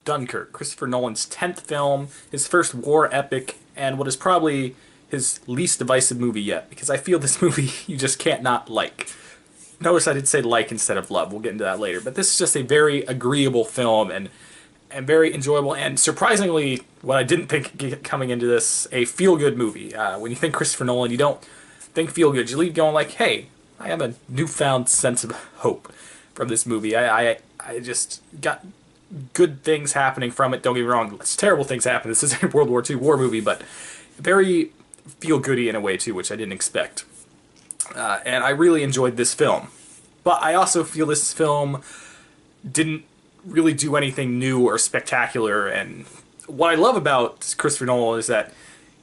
Dunkirk, Christopher Nolan's 10th film, his first war epic, and what is probably his least divisive movie yet, because I feel this movie you just can't not like. Notice I did say like instead of love, we'll get into that later, but this is just a very agreeable film and very enjoyable, and surprisingly, what I didn't think coming into this, a feel-good movie. When you think Christopher Nolan, you don't think feel-good, you leave going like, hey, I have a newfound sense of hope from this movie. I just got good things happening from it. Don't get me wrong, it's terrible things happen. This is a World War II war movie, but very feel-goody in a way too, which I didn't expect. And I really enjoyed this film. But I also feel this film didn't really do anything new or spectacular. And what I love about Christopher Nolan is that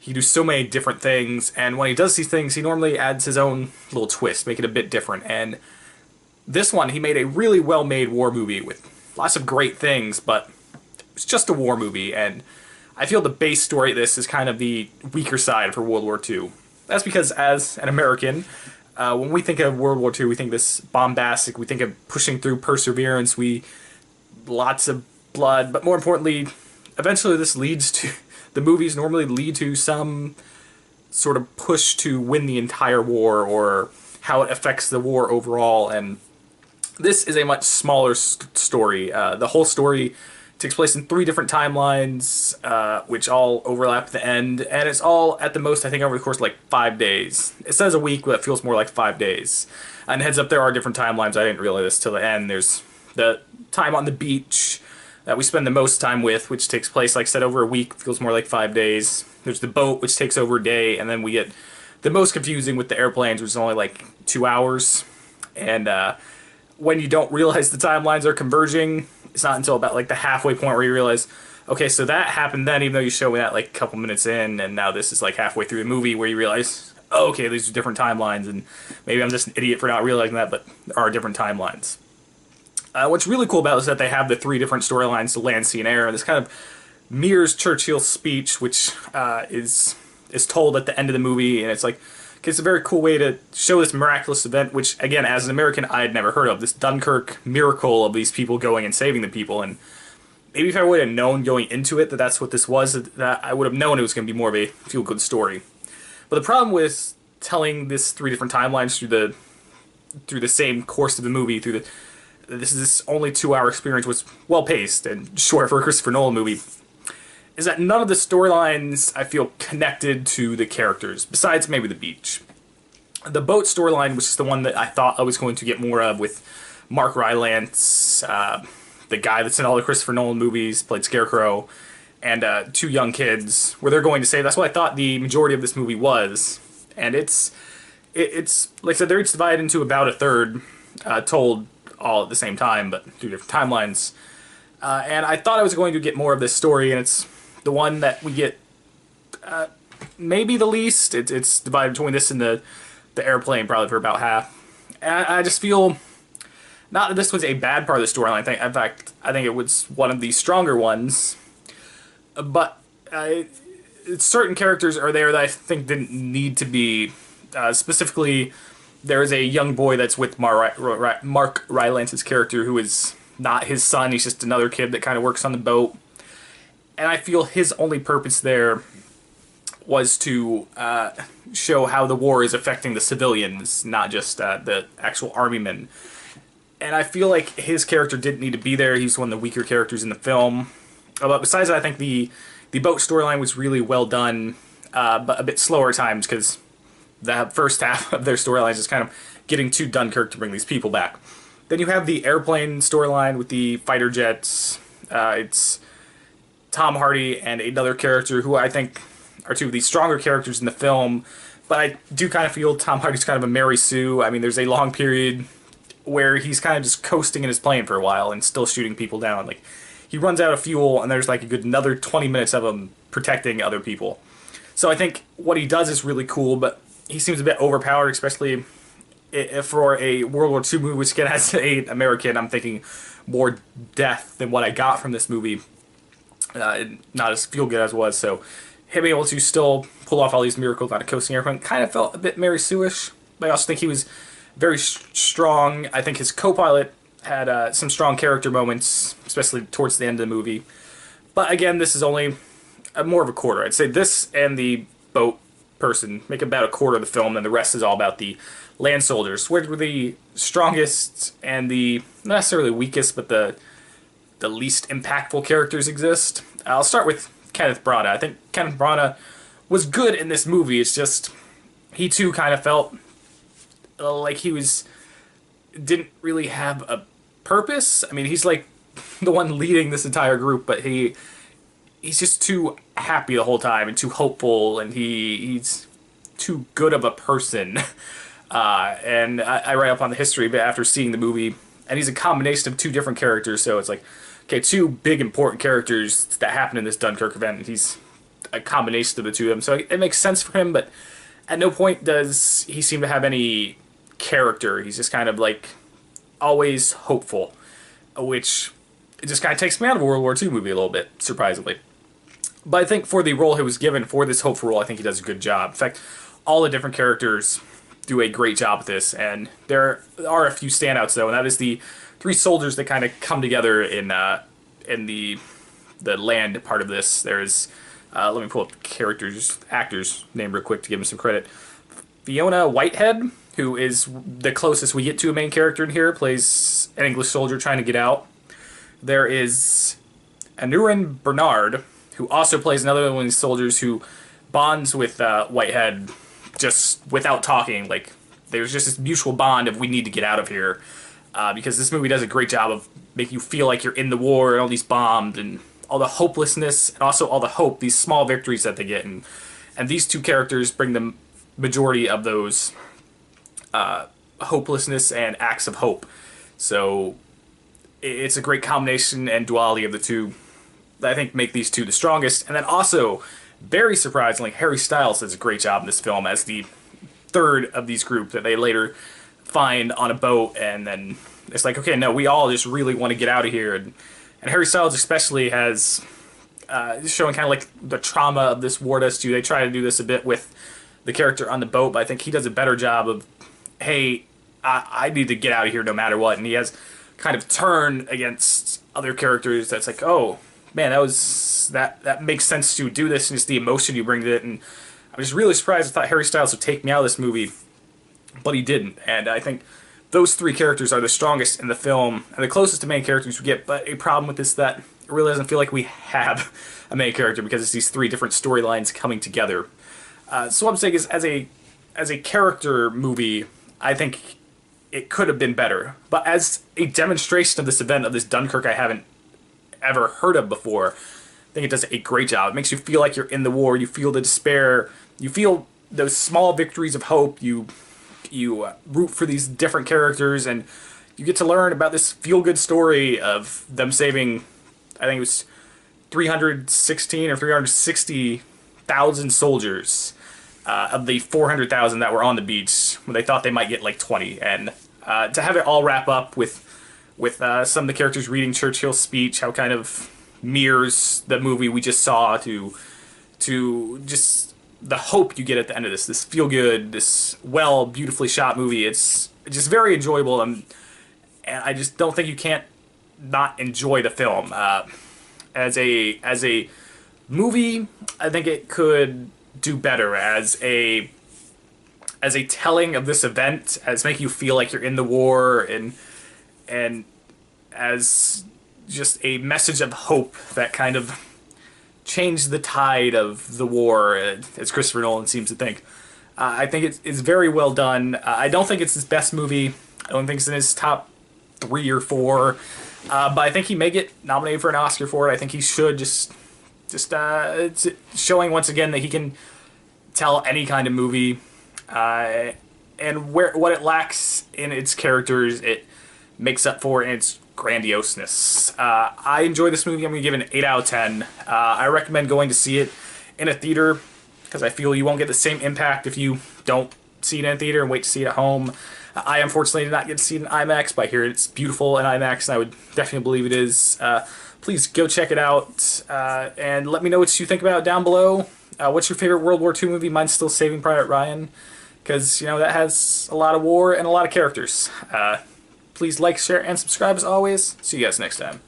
he does so many different things, and when he does these things, he normally adds his own little twist, make it a bit different. And this one, he made a really well-made war movie with lots of great things, but it's just a war movie, and I feel the base story of this is kind of the weaker side for World War II. That's because as an American, when we think of World War II, we think this bombastic, we think of pushing through perseverance, lots of blood, but more importantly, eventually this leads to, the movies normally lead to some sort of push to win the entire war, or how it affects the war overall, and this is a much smaller story. The whole story takes place in 3 different timelines, which all overlap at the end, and it's all, at the most, I think, over the course of like 5 days. It says a week, but it feels more like 5 days. And heads up, there are different timelines. I didn't realize this till the end. There's the time on the beach that we spend the most time with, which takes place, like I said, over a week, feels more like 5 days. There's the boat, which takes over a day, and then we get the most confusing with the airplanes, which is only like 2 hours. And when you don't realize the timelines are converging, it's not until about like the halfway point where you realize, okay, so that happened then, even though you show me that like a couple minutes in, and now this is like halfway through the movie where you realize, oh, okay, these are different timelines, and maybe I'm just an idiot for not realizing that, but there are different timelines. What's really cool about it is that they have the 3 different storylines, the land, sea, and air, and this kind of mirrors Churchill's speech, which is told at the end of the movie, and it's like, it's a very cool way to show this miraculous event, which, again, as an American, I had never heard of. This Dunkirk miracle of these people going and saving the people, and maybe if I would have known going into it that that's what this was, that I would have known it was going to be more of a feel-good story. But the problem with telling this 3 different timelines through the same course of the movie, this only 2-hour experience, was well-paced and short for a Christopher Nolan movie, is that none of the storylines I feel connected to the characters, besides maybe the beach. The boat storyline, which is the one that I thought I was going to get more of, with Mark Rylance, the guy that's in all the Christopher Nolan movies, played Scarecrow, and 2 young kids, where they're going to save. That's what I thought the majority of this movie was. And it's like I said, they're each divided into about a third, told all at the same time, but through different timelines. And I thought I was going to get more of this story, and it's the one that we get maybe the least. It's divided between this and the airplane, probably for about half. And I just feel, not that this was a bad part of the storyline. In fact, I think it was one of the stronger ones. But certain characters are there that I think didn't need to be. Specifically, there is a young boy that's with Mark Rylance's character, who is not his son. He's just another kid that kind of works on the boat. And I feel his only purpose there was to show how the war is affecting the civilians, not just the actual army men. And I feel like his character didn't need to be there. He's one of the weaker characters in the film. But besides that, I think the boat storyline was really well done, but a bit slower at times, because the first half of their storylines is kind of getting to Dunkirk to bring these people back. Then you have the airplane storyline with the fighter jets. It's Tom Hardy and another character who I think are 2 of the stronger characters in the film, but I do kind of feel Tom Hardy's kind of a Mary Sue. I mean, there's a long period where he's kind of just coasting in his plane for a while and still shooting people down. Like, he runs out of fuel, and there's like a good another 20 minutes of him protecting other people. So I think what he does is really cool, but he seems a bit overpowered, especially for a World War II movie, which, again, as an American, I'm thinking more death than what I got from this movie. Not as feel-good as it was, so him able to still pull off all these miracles on a coasting airplane kind of felt a bit Mary Sue-ish. But I also think he was very strong. I think his co-pilot had some strong character moments, especially towards the end of the movie. But again, this is only more of a quarter. I'd say this and the boat person make about a quarter of the film, and the rest is all about the land soldiers, which were the strongest and the not necessarily weakest, but the least impactful characters exist. I'll start with Kenneth Branagh. I think Kenneth Branagh was good in this movie. It's just he too kind of felt like he didn't really have a purpose. I mean, he's like the one leading this entire group, but he's just too happy the whole time and too hopeful, and he's too good of a person. And I write up on the history of it after seeing the movie, and he's a combination of two different characters, so it's like, okay, two big important characters that happen in this Dunkirk event, and he's a combination of the two of them, so it makes sense for him, but at no point does he seem to have any character. He's just kind of like always hopeful, which it just kind of takes me out of a World War II movie a little bit, surprisingly. But I think for the role he was given, for this hopeful role, I think he does a good job. In fact, all the different characters do a great job with this, and there are a few standouts, though, and that is the three soldiers that kind of come together in the land part of this. There's, let me pull up actors' name real quick to give him some credit. Fiona Whitehead, who is the closest we get to a main character in here, plays an English soldier trying to get out. There is Anurin Bernard, who also plays another one of these soldiers who bonds with Whitehead just without talking. Like, there's just this mutual bond of we need to get out of here, because this movie does a great job of making you feel like you're in the war and all these bombs and all the hopelessness and also all the hope, these small victories that they get. And these two characters bring the majority of those hopelessness and acts of hope. So it's a great combination and duality of the two that I think make these two the strongest. And then also, very surprisingly, Harry Styles does a great job in this film as the third of these groups that they later find on a boat, and then it's like, okay, no, we all just really want to get out of here. And Harry Styles especially has showing kind of like the trauma of this war does too. They try to do this a bit with the character on the boat, but I think he does a better job of, hey, I need to get out of here no matter what. And he has kind of turned against other characters that's like, oh man, that makes sense to do this, and just the emotion you bring to it. And I was really surprised. I thought Harry Styles would take me out of this movie, but he didn't. And I think those three characters are the strongest in the film and the closest to main characters we get. But a problem with this is that it really doesn't feel like we have a main character, because it's these three different storylines coming together. So what I'm saying is, as a character movie, I think it could have been better. But as a demonstration of this event, of this Dunkirk I haven't ever heard of before, I think it does a great job. It makes you feel like you're in the war. You feel the despair. You feel those small victories of hope. You root for these different characters, and you get to learn about this feel-good story of them saving, I think it was 316 or 360,000 soldiers of the 400,000 that were on the beach when they thought they might get like 20. And to have it all wrap up with some of the characters reading Churchill's speech, how it kind of mirrors the movie we just saw, to just the hope you get at the end of this feel-good, this beautifully shot movie. It's just very enjoyable, and I just don't think you can't not enjoy the film. As a movie, I think it could do better as a telling of this event, as making you feel like you're in the war, and as just a message of hope that kind of changed the tide of the war, as Christopher Nolan seems to think. I think it's very well done. I don't think it's his best movie. I don't think it's in his top 3 or 4. But I think he may get nominated for an Oscar for it. I think he should it's showing once again that he can tell any kind of movie, and what it lacks in its characters, it makes up for in its grandioseness. I enjoy this movie. I'm going to give it an 8 out of 10. I recommend going to see it in a theater, because I feel you won't get the same impact if you don't see it in a theater and wait to see it at home. I unfortunately did not get to see it in IMAX, but I hear it's beautiful in IMAX, and I would definitely believe it is. Please go check it out, and let me know what you think about it down below. What's your favorite World War II movie? Mine's still Saving Private Ryan, because, you know, that has a lot of war and a lot of characters. Please like, share, and subscribe as always. See you guys next time.